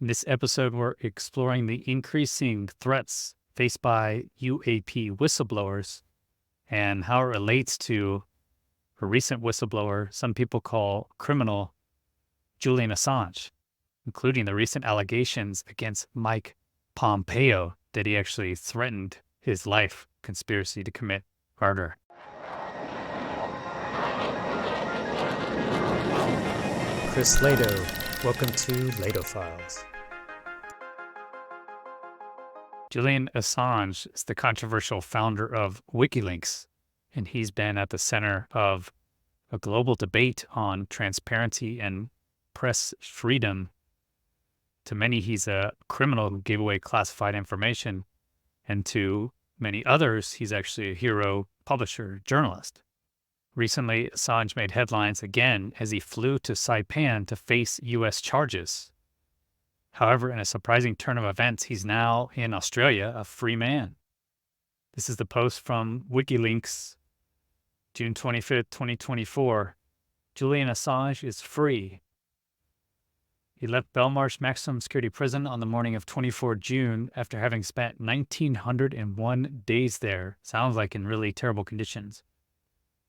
In this episode, we're exploring the increasing threats faced by UAP whistleblowers and how it relates to a recent whistleblower some people call criminal, Julian Assange, including the recent allegations against Mike Pompeo that he actually threatened his life, conspiracy to commit murder. Chris Lehto, welcome to LehtoFiles. Julian Assange is the controversial founder of WikiLeaks, and he's been at the center of a global debate on transparency and press freedom. To many, he's a criminal who gave away classified information, and to many others, he's actually a hero, publisher, journalist. Recently, Assange made headlines again as he flew to Saipan to face U.S. charges. However, in a surprising turn of events, he's now in Australia, a free man. This is the post from WikiLeaks, June 25th, 2024. Julian Assange is free. He left Belmarsh Maximum Security Prison on the morning of 24 June after having spent 1,901 days there. Sounds like in really terrible conditions.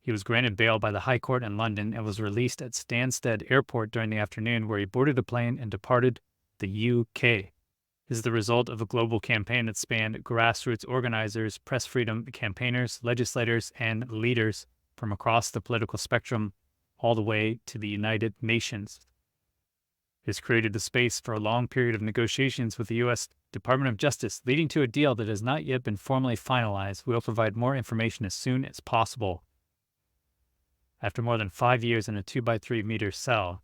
He was granted bail by the High Court in London and was released at Stansted Airport during the afternoon, where he boarded a plane and departed the UK. This is the result of a global campaign that spanned grassroots organizers, press freedom campaigners, legislators, and leaders from across the political spectrum, all the way to the United Nations. This created the space for a long period of negotiations with the U.S. Department of Justice, leading to a deal that has not yet been formally finalized. We will provide more information as soon as possible. After more than 5 years in a 2x3-meter cell,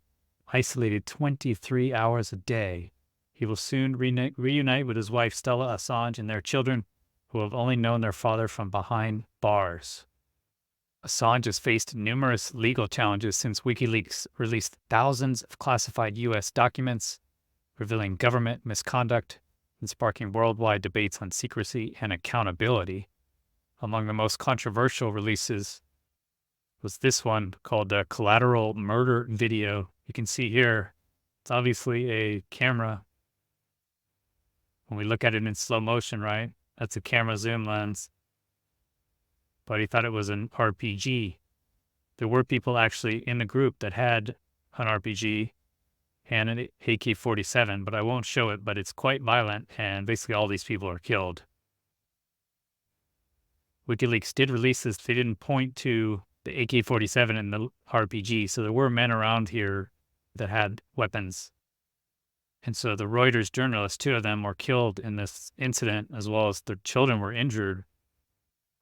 isolated 23 hours a day, he will soon reunite with his wife Stella Assange and their children, who have only known their father from behind bars. Assange has faced numerous legal challenges since WikiLeaks released thousands of classified U.S. documents, revealing government misconduct and sparking worldwide debates on secrecy and accountability. Among the most controversial releases was this one called the Collateral Murder video. You can see here, it's obviously a camera. When we look at it in slow motion, right, that's a camera zoom lens. But he thought it was an RPG. There were people actually in the group that had an RPG and an AK-47, but I won't show it, but it's quite violent, and basically all these people are killed. WikiLeaks did release this. They didn't point to the AK-47 and the RPG, so there were men around here that had weapons. And so the Reuters journalists, 2 of them were killed in this incident, as well as their children were injured,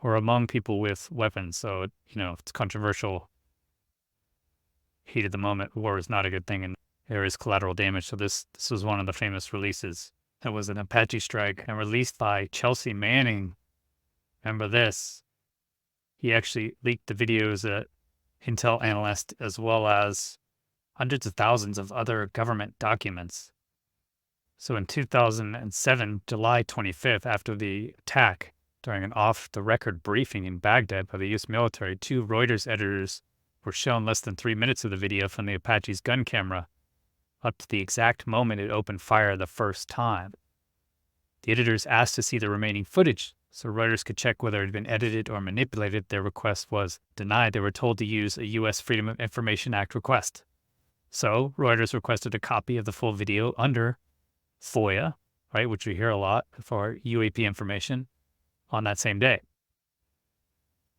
or among people with weapons. So, it's controversial. Heat of the moment, war is not a good thing, and there is collateral damage. So this was one of the famous releases. It was an Apache strike and released by Chelsea Manning. Remember this? He actually leaked the videos at Intel analyst, as well as hundreds of thousands of other government documents. So in 2007, July 25th, after the attack, during an off-the-record briefing in Baghdad by the U.S. military, 2 Reuters editors were shown less than 3 minutes of the video from the Apache's gun camera, up to the exact moment it opened fire the first time. The editors asked to see the remaining footage so Reuters could check whether it had been edited or manipulated. Their request was denied. They were told to use a U.S. Freedom of Information Act request. So Reuters requested a copy of the full video under FOIA, right, which we hear a lot for UAP information, on that same day.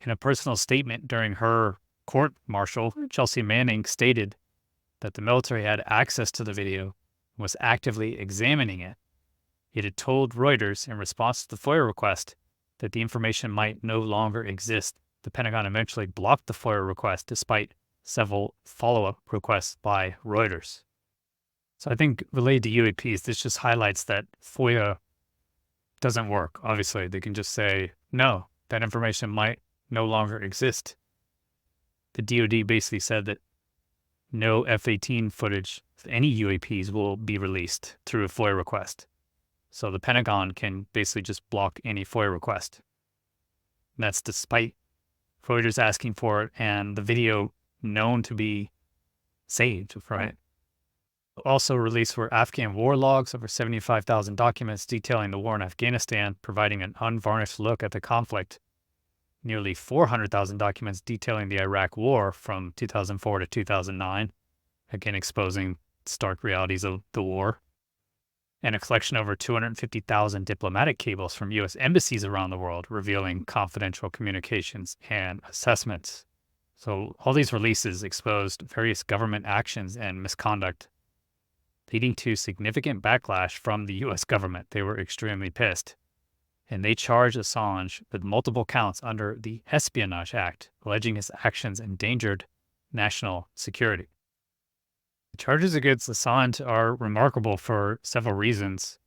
In a personal statement during her court-martial, Chelsea Manning stated that the military had access to the video and was actively examining it. It had told Reuters in response to the FOIA request that the information might no longer exist. The Pentagon eventually blocked the FOIA request despite several follow-up requests by Reuters. So I think related to UAPs, this just highlights that FOIA doesn't work. Obviously, they can just say, no, that information might no longer exist. The DoD basically said that no F-18 footage of any UAPs will be released through a FOIA request. So the Pentagon can basically just block any FOIA request. And that's despite Reuters asking for it and the video known to be saved, right? Also released were Afghan war logs, over 75,000 documents detailing the war in Afghanistan, providing an unvarnished look at the conflict. Nearly 400,000 documents detailing the Iraq War from 2004 to 2009, again exposing stark realities of the war. And a collection of over 250,000 diplomatic cables from U.S. embassies around the world, revealing confidential communications and assessments. So all these releases exposed various government actions and misconduct, leading to significant backlash from the U.S. government. They were extremely pissed. And they charged Assange with multiple counts under the Espionage Act, alleging his actions endangered national security. The charges against Assange are remarkable for several reasons.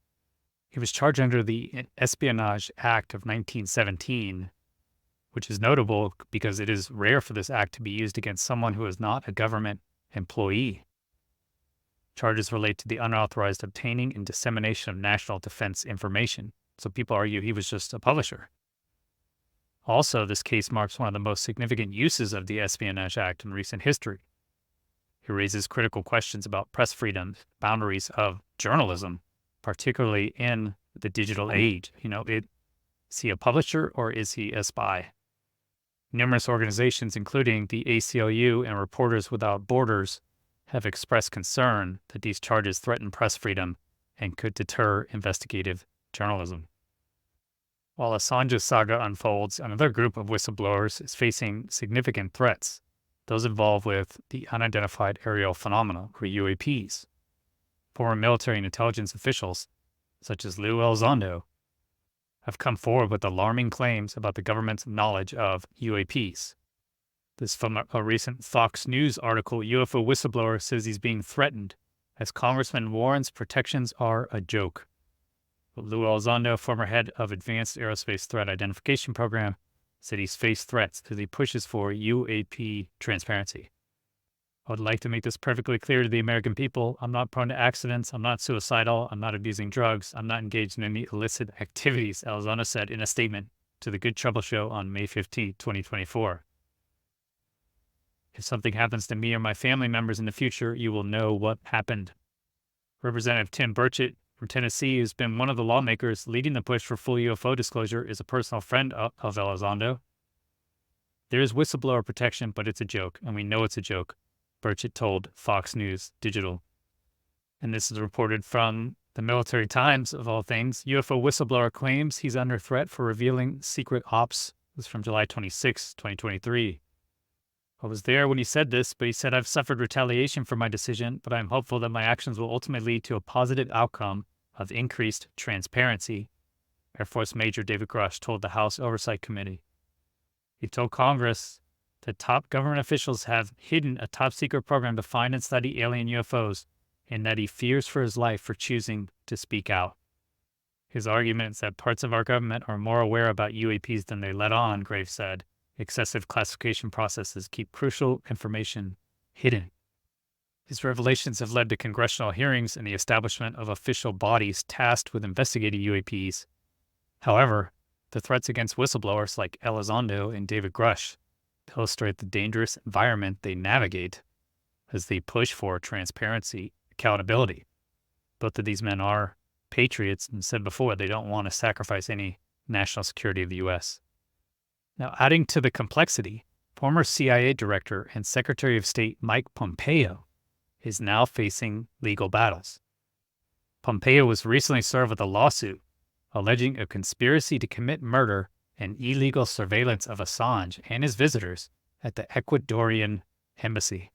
He was charged under the Espionage Act of 1917, which is notable because it is rare for this act to be used against someone who is not a government employee. Charges relate to the unauthorized obtaining and dissemination of national defense information. So people argue he was just a publisher. Also, this case marks one of the most significant uses of the Espionage Act in recent history. It raises critical questions about press freedom, boundaries of journalism, particularly in the digital age. Is he a publisher or is he a spy? Numerous organizations, including the ACLU and Reporters Without Borders, have expressed concern that these charges threaten press freedom and could deter investigative journalism. While Assange's saga unfolds, another group of whistleblowers is facing significant threats, those involved with the unidentified aerial phenomena, or UAPs. Former military and intelligence officials, such as Luis Elizondo, have come forward with alarming claims about the government's knowledge of UAPs. This from a recent Fox News article. UFO whistleblower says he's being threatened as Congressman warns protections are a joke. Luis Elizondo, former head of Advanced Aerospace Threat Identification Program, said he's faced threats as he pushes for UAP transparency. I would like to make this perfectly clear to the American people. I'm not prone to accidents. I'm not suicidal. I'm not abusing drugs. I'm not engaged in any illicit activities, Elizondo said in a statement to The Good Trouble Show on May 15, 2024. If something happens to me or my family members in the future, you will know what happened. Representative Tim Burchett from Tennessee, who's been one of the lawmakers leading the push for full UFO disclosure, is a personal friend of Elizondo. There is whistleblower protection, but it's a joke, and we know it's a joke, Burchett told Fox News Digital. And this is reported from the Military Times, of all things. UFO whistleblower claims he's under threat for revealing secret ops. This is from July 26, 2023. I was there when he said this, but he said, I've suffered retaliation for my decision, but I'm hopeful that my actions will ultimately lead to a positive outcome of increased transparency, Air Force Major David Grush told the House Oversight Committee. He told Congress that top government officials have hidden a top-secret program to find and study alien UFOs, and that he fears for his life for choosing to speak out. His argument is that parts of our government are more aware about UAPs than they let on, Graves said. Excessive classification processes keep crucial information hidden. His revelations have led to congressional hearings and the establishment of official bodies tasked with investigating UAPs. However, the threats against whistleblowers like Elizondo and David Grush illustrate the dangerous environment they navigate as they push for transparency, accountability. Both of these men are patriots and said before they don't want to sacrifice any national security of the U.S. Now, adding to the complexity, former CIA Director and Secretary of State Mike Pompeo is now facing legal battles. Pompeo was recently served with a lawsuit alleging a conspiracy to commit murder and illegal surveillance of Assange and his visitors at the Ecuadorian embassy.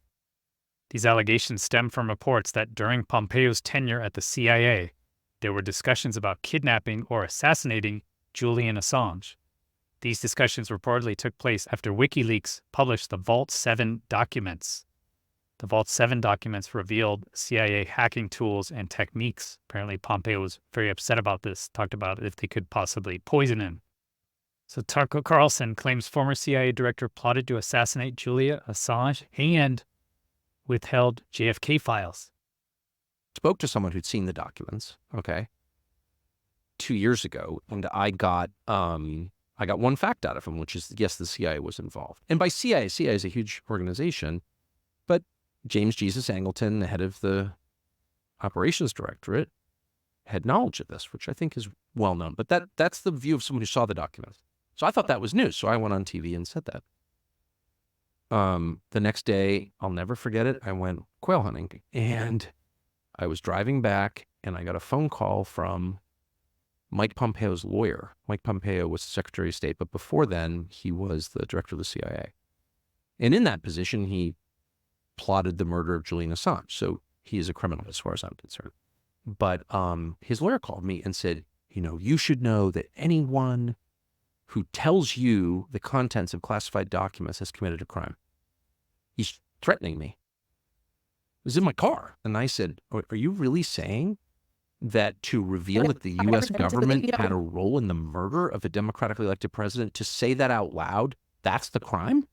These allegations stem from reports that during Pompeo's tenure at the CIA, there were discussions about kidnapping or assassinating Julian Assange. These discussions reportedly took place after WikiLeaks published the Vault 7 documents. The Vault 7 documents revealed CIA hacking tools and techniques. Apparently, Pompeo was very upset about this, talked about if they could possibly poison him. So Tucker Carlson claims former CIA director plotted to assassinate Julian Assange and withheld JFK files. Spoke to someone who'd seen the documents, 2 years ago, and I got one fact out of him, which is, yes, the CIA was involved. And by CIA is a huge organization, but James Jesus Angleton, the head of the operations directorate had knowledge of this, which I think is well known. But that's the view of someone who saw the documents. So I thought that was news. So I went on TV and said that. The next day, I'll never forget it, I went quail hunting, and I was driving back, and I got a phone call from Mike Pompeo's lawyer. Mike Pompeo was the Secretary of State, but before then, he was the director of the CIA. And in that position, he plotted the murder of Julian Assange. So he is a criminal as far as I'm concerned. But his lawyer called me and said, you should know that anyone who tells you the contents of classified documents has committed a crime. He's threatening me. It was in my car. And I said, are you really saying that to reveal that the U.S. government had a role in the murder of a democratically elected president, to say that out loud, that's the crime?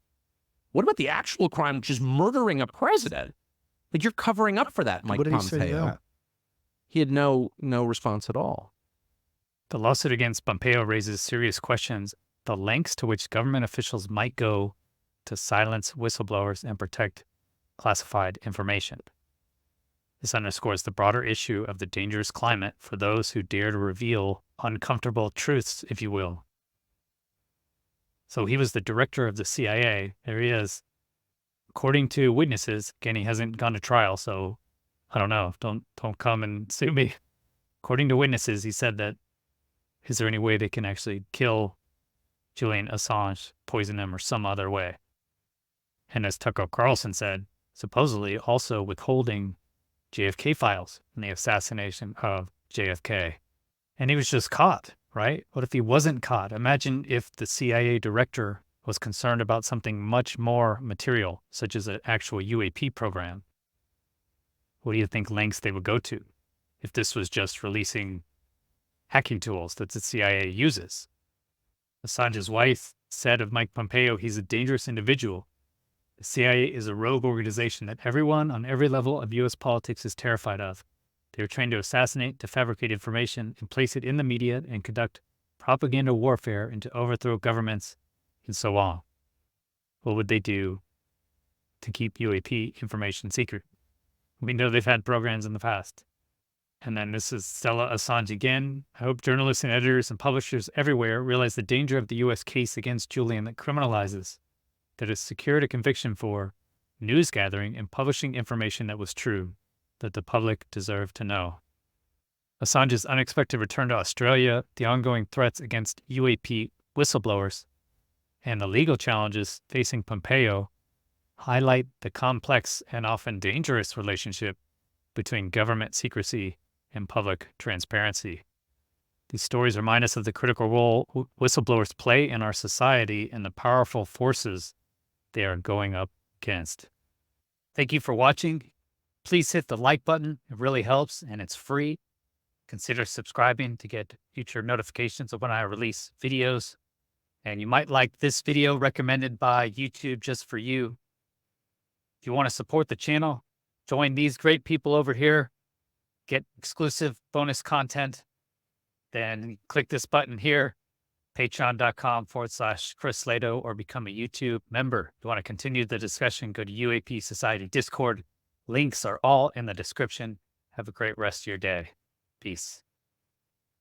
What about the actual crime, which is murdering a president? Like, you're covering up for that, Mike Pompeo. What did he say then? He had no response at all. The lawsuit against Pompeo raises serious questions. The lengths to which government officials might go to silence whistleblowers and protect classified information. This underscores the broader issue of the dangerous climate for those who dare to reveal uncomfortable truths, if you will. So he was the director of the CIA. There he is. According to witnesses, again, he hasn't gone to trial, so I don't know. Don't come and sue me. According to witnesses, he said that, is there any way they can actually kill Julian Assange, poison him, or some other way? And as Tucker Carlson said, supposedly also withholding JFK files in the assassination of JFK. And he was just caught, right? What if he wasn't caught? Imagine if the CIA director was concerned about something much more material, such as an actual UAP program. What do you think lengths they would go to if this was just releasing hacking tools that the CIA uses? Assange's wife said of Mike Pompeo, he's a dangerous individual. The CIA is a rogue organization that everyone on every level of U.S. politics is terrified of. They are trained to assassinate, to fabricate information, and place it in the media and conduct propaganda warfare and to overthrow governments and so on. What would they do to keep UAP information secret? We know they've had programs in the past. And then this is Stella Assange again. I hope journalists and editors and publishers everywhere realize the danger of the U.S. case against Julian that criminalizes, that has secured a conviction for news gathering and publishing information that was true, that the public deserved to know. Assange's unexpected return to Australia, the ongoing threats against UAP whistleblowers, and the legal challenges facing Pompeo highlight the complex and often dangerous relationship between government secrecy and public transparency. These stories remind us of the critical role whistleblowers play in our society and the powerful forces they are going up against. Thank you for watching. Please hit the like button. It really helps, and it's free. Consider subscribing to get future notifications of when I release videos. And you might like this video recommended by YouTube just for you. If you want to support the channel, join these great people over here, get exclusive bonus content, then click this button here, patreon.com/Chris Lehto, or become a YouTube member. If you want to continue the discussion, go to UAP Society Discord. Links are all in the description. Have a great rest of your day. Peace.